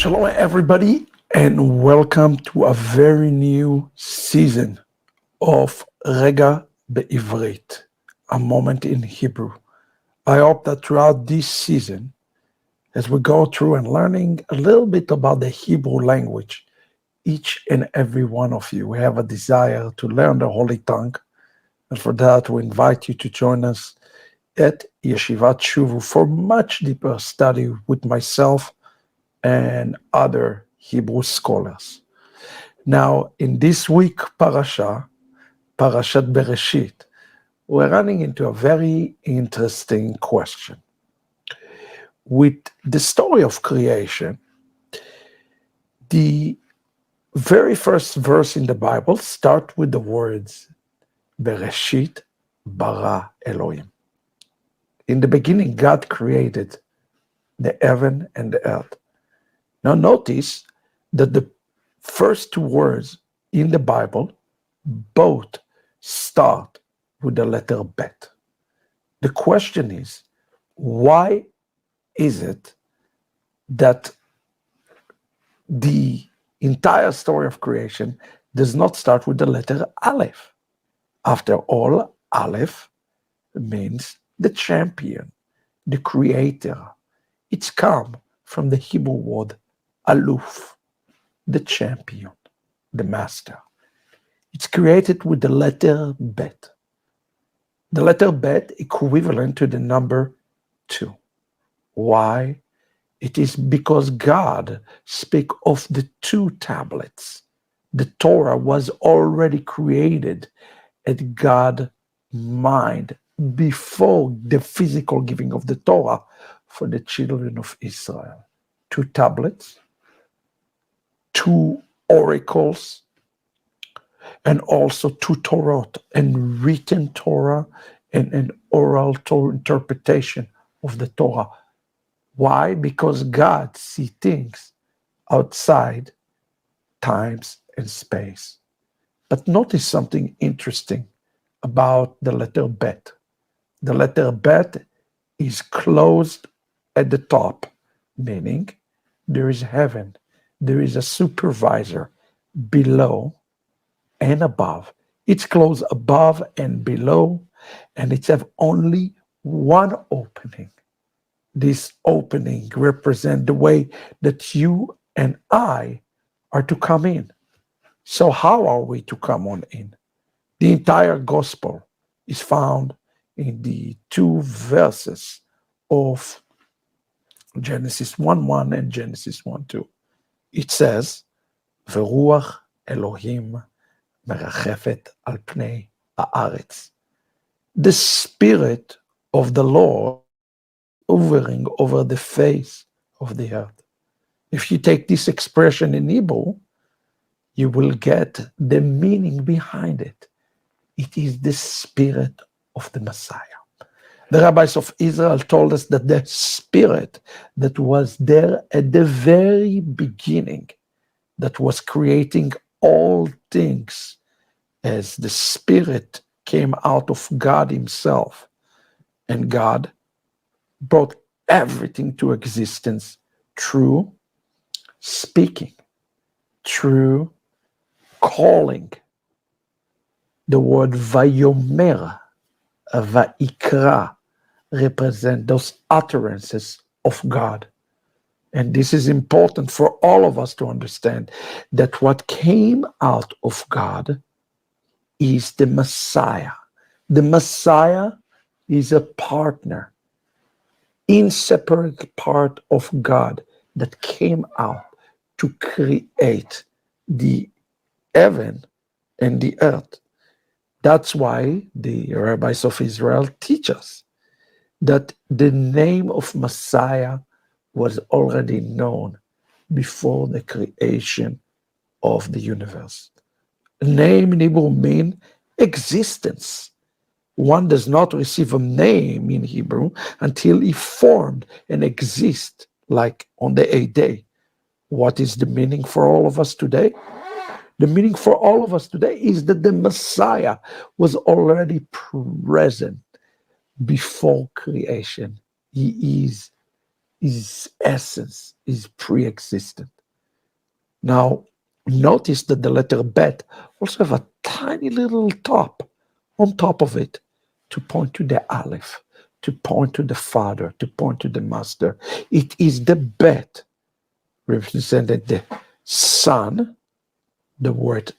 Shalom, everybody, and welcome to a very new season of Regah Bivrit, a moment in Hebrew. I hope that throughout this season, as we go through and learning a little bit about the Hebrew language, each and every one of you have a desire to learn the Holy Tongue. And for that, we invite you to join us at Yeshivat Shuvu for much deeper study with myself and other Hebrew scholars. Now, in this week Parashat Bereshit, we're running into a very interesting question. With the story of creation, the very first verse in the Bible starts with the words, Bereshit bara Elohim. In the beginning, God created the heaven and the earth. Now notice that the first two words in the Bible both start with the letter Bet. The question is, why is it that the entire story of creation does not start with the letter Aleph? After all, Aleph means the champion, the creator. It's come from the Hebrew word aluf, the champion, the master. It's created with the letter Bet. The letter Bet equivalent to the number 2. Why? It is because God speak of the 2 tablets. The Torah was already created at God's mind before the physical giving of the Torah for the children of Israel. 2 tablets, 2 oracles, and also 2 Torah, and written Torah and an oral Torah interpretation of the Torah. Why? Because God sees things outside times and space. But notice something interesting about the letter Bet. The letter Bet is closed at the top, meaning there is heaven. There is a supervisor below and above. It's closed above and below, and it have only one opening. This opening represents the way that you and I are to come in. So how are we to come on in? The entire gospel is found in the 2 verses of Genesis 1:1 and Genesis 1:2. It says, Veruach Elohim merachefet al pnei haaretz. The Spirit of the Lord hovering over the face of the earth. If you take this expression in Hebrew, you will get the meaning behind it. It is the Spirit of the Messiah. The rabbis of Israel told us that the Spirit that was there at the very beginning, that was creating all things, as the Spirit came out of God Himself, and God brought everything to existence through speaking, through calling. The word Vayomer, Vaikra, represent those utterances of God. And this is important for all of us to understand, that what came out of God is the Messiah. The Messiah is a partner, inseparable part of God that came out to create the heaven and the earth. That's why the rabbis of Israel teach us that the name of Messiah was already known before the creation of the universe. Name in Hebrew means existence. One does not receive a name in Hebrew until he formed and exists, like on the 8th day. What is the meaning for all of us today? The meaning for all of us today is that the Messiah was already present before creation. He is his essence is pre-existent. Now, notice that the letter bet also have a tiny little top on top of it to point to the Aleph, to point to the Father, to point to the Master. It is the bet represented the Son, the word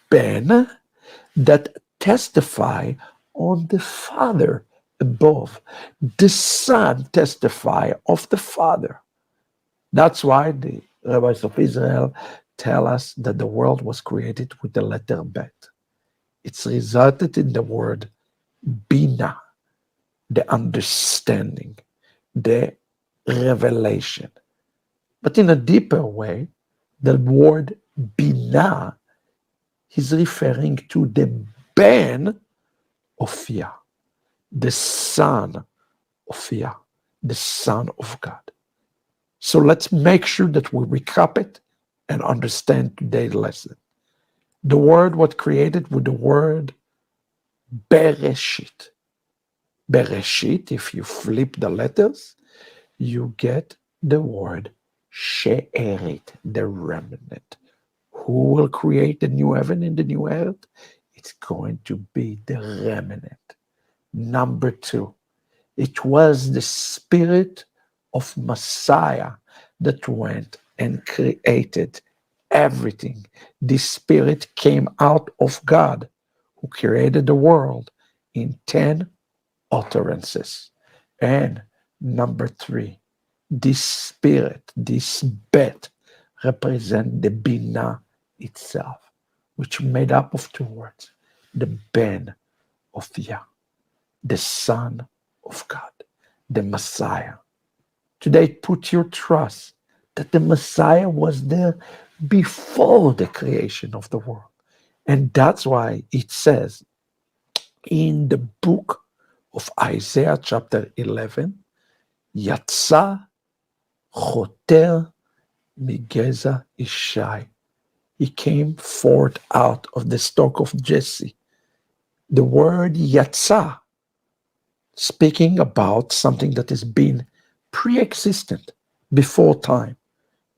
Ben, that testify on the Father above. The Son testify of the Father. That's why the rabbis of Israel tell us that the world was created with the letter Bet. It's resulted in the word Bina, the understanding, the revelation. But in a deeper way, the word Bina is referring to the Ben of Yah, the Son of Yah, the Son of God. So let's make sure that we recap it and understand today's lesson. The word was created with the word Bereshit. Bereshit, if you flip the letters, you get the word She'erit, the remnant. Who will create the new heaven and the new earth? It's going to be the remnant. Number two, it was the spirit of Messiah that went and created everything. This spirit came out of God, who created the world in 10 utterances. And number three, this spirit, this bet, represent the Binah itself, which made up of two words, the Ben of Yah, the Son of God, the Messiah. Today, put your trust that the Messiah was there before the creation of the world. And that's why it says in the book of Isaiah chapter 11, Yatsa choter migeza Ishai. He came forth out of the stock of Jesse. The word Yatsa, speaking about something that has been pre-existent before time,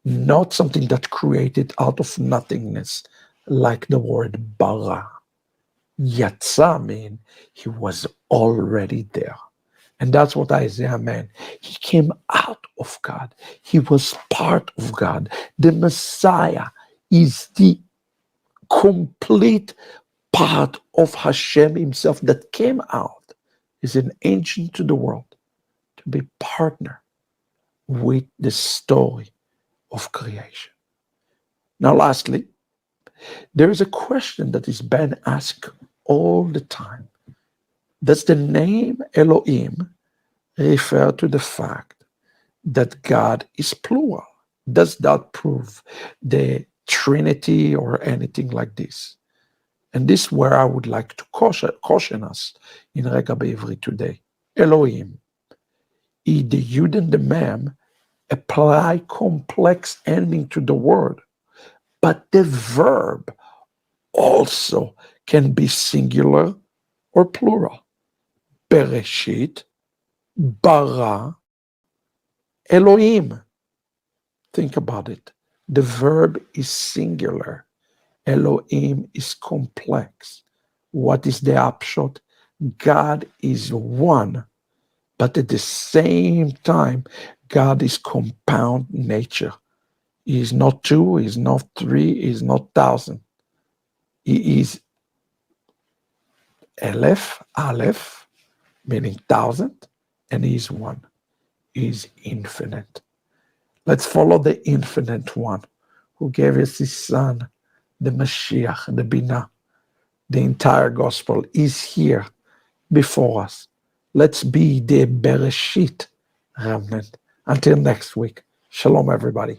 not something that created out of nothingness, like the word bara. Yatsa means he was already there. And that's what Isaiah meant. He came out of God. He was part of God. The Messiah is the complete part of Hashem himself that came out. Is an agent to the world to be partner with the story of creation. Now, lastly, there is a question that is being asked all the time. Does the name Elohim refer to the fact that God is plural? Does that prove the Trinity or anything like this? And this is where I would like to caution us in Regah Bivrit today. Elohim, the Yud and the Mem apply complex ending to the word, but the verb also can be singular or plural. Bereshit, bara, Elohim. Think about it. The verb is singular. Elohim is complex. What is the upshot? God is one, but at the same time, God is compound nature. He is not two, he is not three, he is not thousand. He is Aleph, meaning thousand, and he is one. He is infinite. Let's follow the infinite one who gave us his son, the Mashiach, the Binah. The entire gospel is here before us. Let's be the Bereshit remnant. Until next week, shalom, everybody.